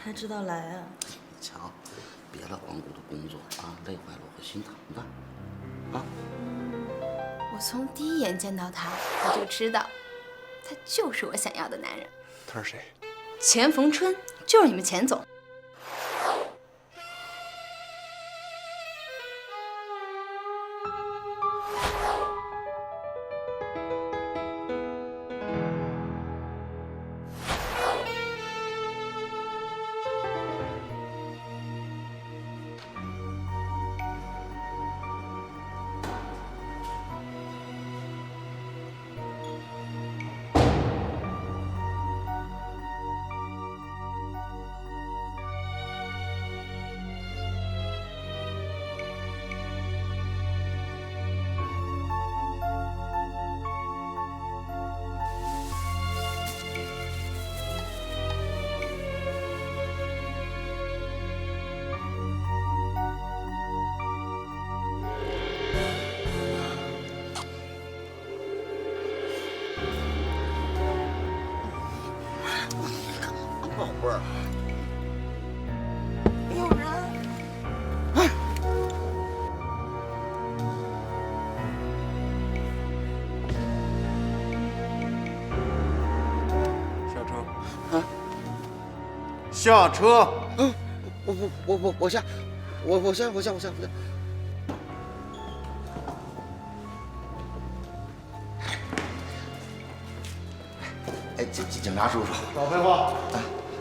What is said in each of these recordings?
还知道来啊？瞧，别老光顾着工作啊，累坏了我会心疼的。啊！我从第一眼见到他，我就知道，他就是我想要的男人。他是谁？钱逢春，就是你们钱总。宝贝儿，有人！下车！啊！下车！我下，我下。哎，警察叔叔，少废话！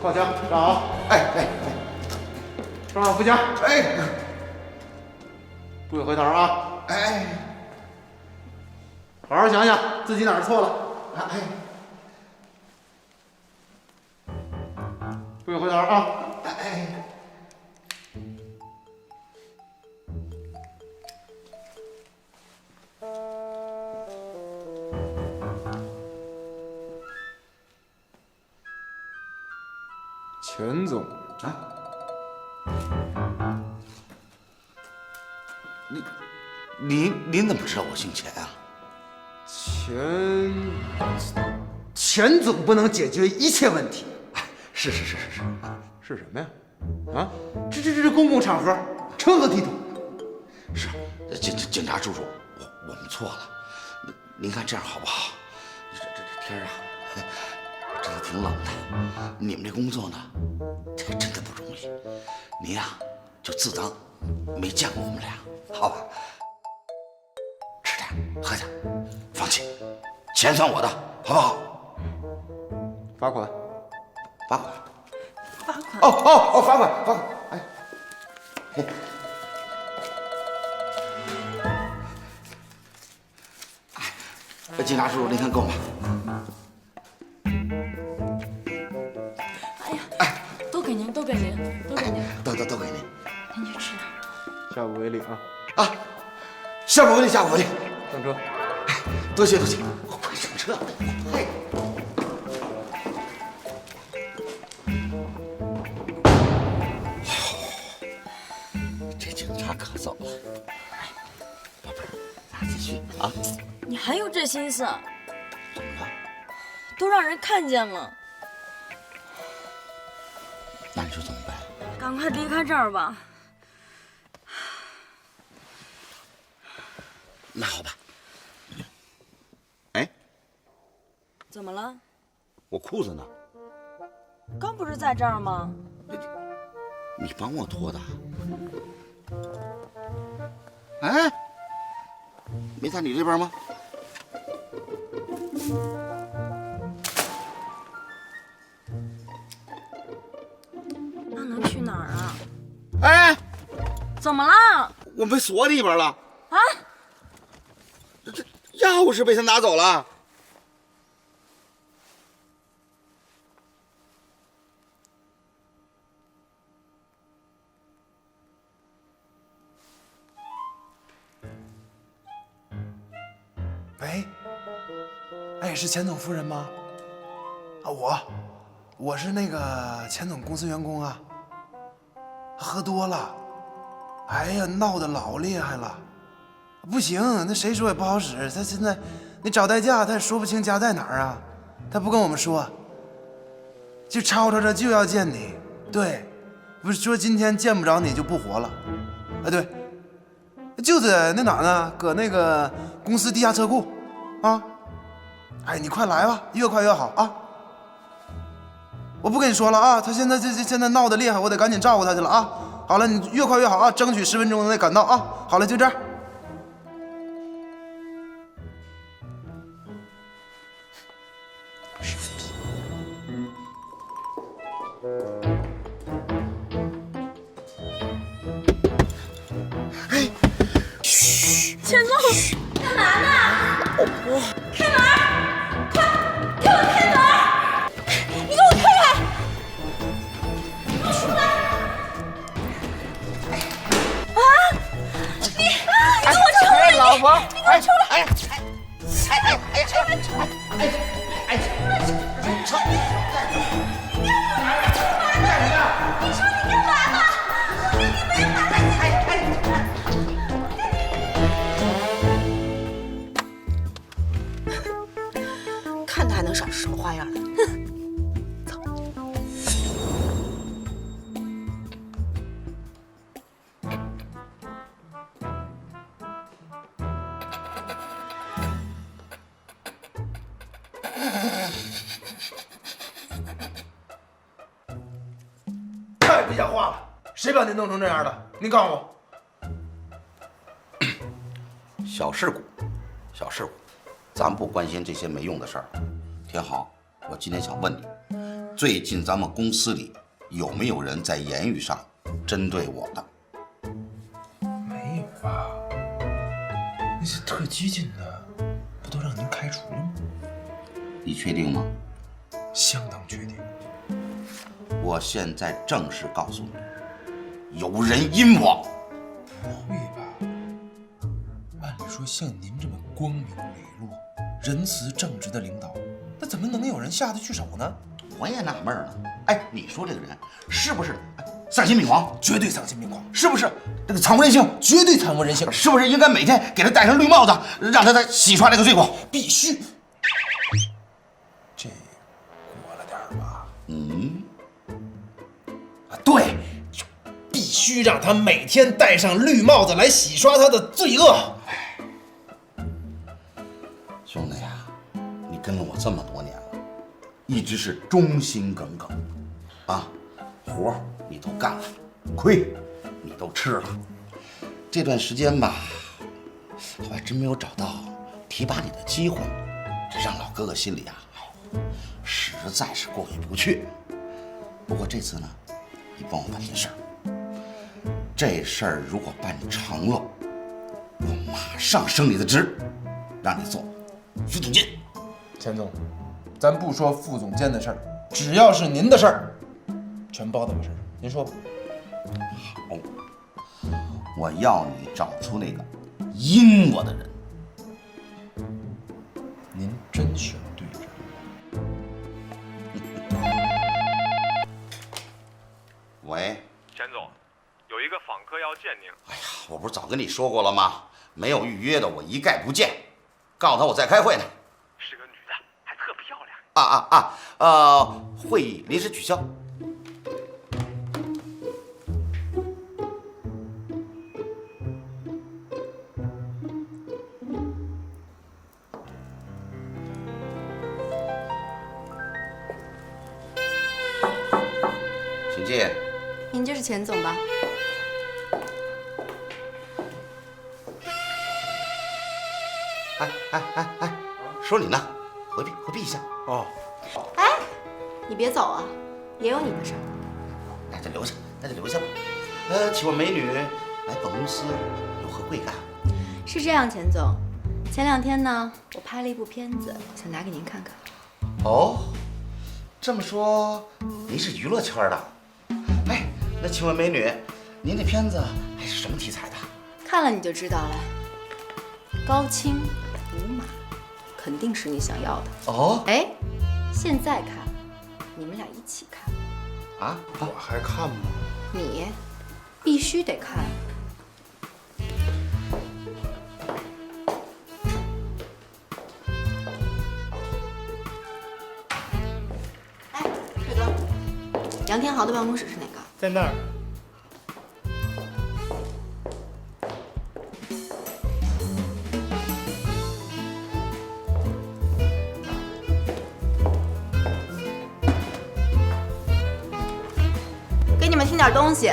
靠枪，站好！哎，站好，扶枪！哎，不许回头啊！哎，好好想想自己哪儿错了。哎，不许回头啊！哎。钱总啊，您怎么知道我姓钱啊？钱总不能解决一切问题。是，是什么呀？啊，这公共场合，成何体统？是警察叔叔，我们错了。您看这样好不好？这天啊，真的挺冷的。你们这工作呢，这真的不容易。您呀，就自当没见过我们俩，好吧？吃点，喝点，放心，钱算我的，好不好？罚款。罚款！哦，罚款！哎，警察叔叔，您看够吗？哎呀，都给您。都给您。您去吃。下不为例啊！啊，下不为例。上车。多谢，快上车。哎。这警察可走了。宝贝儿，咱继续啊。你还有这心思？怎么了？都让人看见了。那你说怎么办？赶快离开这儿吧。那好吧。哎，怎么了？我裤子呢？刚不是在这儿吗？你帮我脱的？哎，没在你这边吗？那能去哪儿啊？哎，怎么了？我被锁里边了。啊？这钥匙被他拿走了。喂，哎，是钱总夫人吗？啊，我是那个钱总公司员工啊。喝多了，哎呀，闹得老厉害了，不行，那谁说也不好使。他现在，你找代驾，他也说不清家在哪儿啊，他不跟我们说，就吵吵着就要见你。对，不是说今天见不着你就不活了。哎，对，就在那哪呢？搁那个公司地下车库啊。哎，你快来吧，越快越好啊！我不跟你说了啊，他现在闹得厉害，我得赶紧照顾他去了啊。好了，你越快越好啊，争取10分钟内赶到啊。好了，就这样。钱总，干嘛呢？开门！快，给我开门！你给我开开！你给我出来！啊！你给我出来！老婆，你给我出来！哎，你说你干嘛呢？我说你没打看他还能耍出什么花样来。太不像话了！谁把你弄成这样的？你告诉我。小事故，小事故，咱不关心这些没用的事儿。田豪，我今天想问你，最近咱们公司里有没有人在言语上针对我的？没有吧？那些特激进的，不都让您开除了吗？你确定吗？相当确定。我现在正式告诉你，有人阴我。不会吧？按理说像您这么光明磊落、仁慈正直的领导，那怎么能有人下得去手呢？我也纳闷了，哎，你说这个人是不是丧心病狂？绝对丧心病狂！是不是这个惨无人性？绝对惨无人性！是不是应该每天给他戴上绿帽子，让他再洗刷这个罪过？必须。这过了点儿吧？啊，对，必须让他每天戴上绿帽子来洗刷他的罪恶。兄弟呀，你跟了我这么多年了，一直是忠心耿耿，啊，活儿你都干了，亏你都吃了。这段时间吧，我还真没有找到提拔你的机会，这让老哥哥心里啊，实在是过意不去。不过这次呢，你帮我办件事儿，这事儿如果办成了，我马上升你的职，让你做副总监。钱总，咱不说副总监的事儿，只要是您的事儿，全包在我身上。您说吧。好，我要你找出那个阴我的人。您真选对人了。喂，钱总，有一个访客要见您。哎呀，我不是早跟你说过了吗？没有预约的我一概不见。告诉他我在开会呢。是个女的，还特漂亮。会议临时取消。请进。您就是钱总吧？哎，说你呢，回避一下。哦，哎，你别走啊，也有你的事儿。那就留下吧。请问美女来本公司有何贵干？是这样，钱总，前2天呢，我拍了一部片子，想拿给您看看。哦，这么说您是娱乐圈的？哎，那请问美女，您这片子还是什么题材的？看了你就知道了，高清无码，肯定是你想要的。哦，哎，现在看，你们俩一起看。啊，我还看吗？你必须得看。哎，帅哥，杨天豪的办公室是哪个？在那儿。给你们听点东西，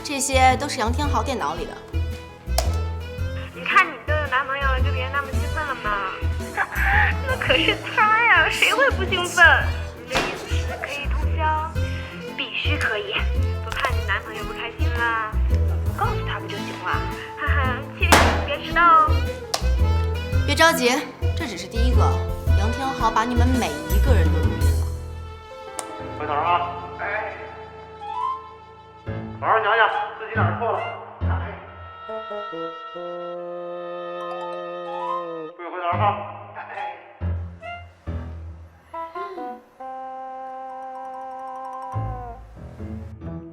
这些都是杨天豪电脑里的。你看你都有男朋友了，就别那么兴奋了嘛。那可是他呀，谁会不兴奋？你的意思是可以通宵？必须可以，不怕你男朋友不开心啦。告诉他不就行了？哈哈，切记别迟到哦。别着急，这只是第一个。杨天豪把你们每一个人都录音了。回头啊！哎，好好想想自己哪儿错了。不许回头哈！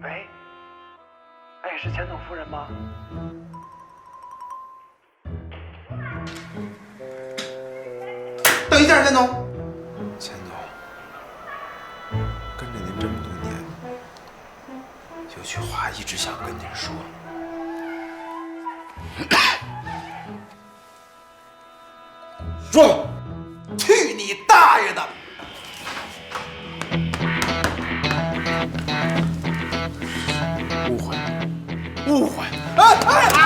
喂，哎，是钱总夫人吗？等一下，钱总。钱总，跟着您这么多年，有句话一直想跟您说。说吧。去你大爷的！误会，误会！哎哎